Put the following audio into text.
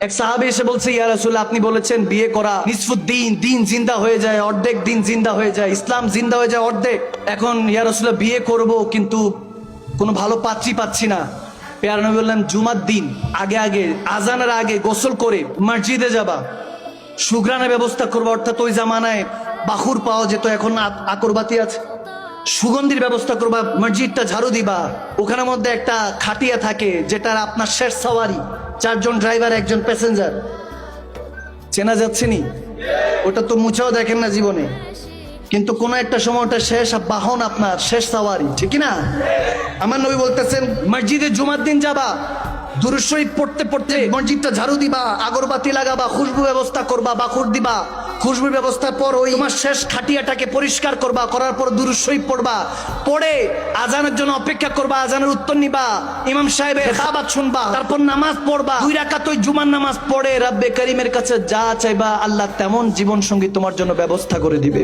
এক সাহাবী এসে বলছে, ইয়া রাসূলুল্লাহ, আপনি বলেছেন বিয়ে করা নিসফুদ্দিন, দিন জিন্দা হয়ে যায়, অর্ধেক দিন জিন্দা হয়ে যায়, ইসলাম জিন্দা হয়ে যায় অর্ধেক। এখন ইয়া রাসূলুল্লাহ বিয়ে করব, কিন্তু কোনো ভালো পাত্রী পাচ্ছি না। পেয়ার নবী বললেন, জুমার দিন আগে আগে আজানের আগে গোসল করে মসজিদে যাবা, সুগ্রানের ব্যবস্থা করবা। অর্থাৎ ওই জামানায় বাখুর পাওয়া যেত, এখন আকরবাতি আছে, সুগন্ধির ব্যবস্থা করবা, মসজিদটা ঝাড়ু দিবা। ওখানের মধ্যে একটা খাটিয়া থাকে, যেটা আপনার শেষ সাওয়ারি, 4 জন ড্রাইভার 1 জন প্যাসেঞ্জার। চেনা যাচ্ছে নি? ওটা তো মুছাও দেখেন না জীবনে, কিন্তু কোন একটা সময় ওটা শেষ বাহন, আপনার শেষ সাওয়ারি, ঠিক না? আমার নবী বলতেছেন, মসজিদে জুমার দিন যাবা, দুরূদ শরীফ পড়তে পড়তে মসজিদটা ঝাড়ু দিবা, আগরবাতি লাগাবা, খুশবু ব্যবস্থা করবা, বাখুর দিবা। খুশবুর ব্যবস্থার পর ওই তোমার শেষ খাটিয়াটাকে পরিষ্কার করবা, করার পর দুরূদ শরীফ পড়বা, পড়ে আজানের জন্য অপেক্ষা করবা, আজানের উত্তর নিবা, ইমাম সাহেবের খেতাবাত শুনবা, তারপর নামাজ পড়বা। 2 রাকাত ওই জুমার নামাজ পড়ে রব্বে করিমের কাছে যা চাইবা, আল্লাহ তেমন জীবন সঙ্গী তোমার জন্য ব্যবস্থা করে দিবে।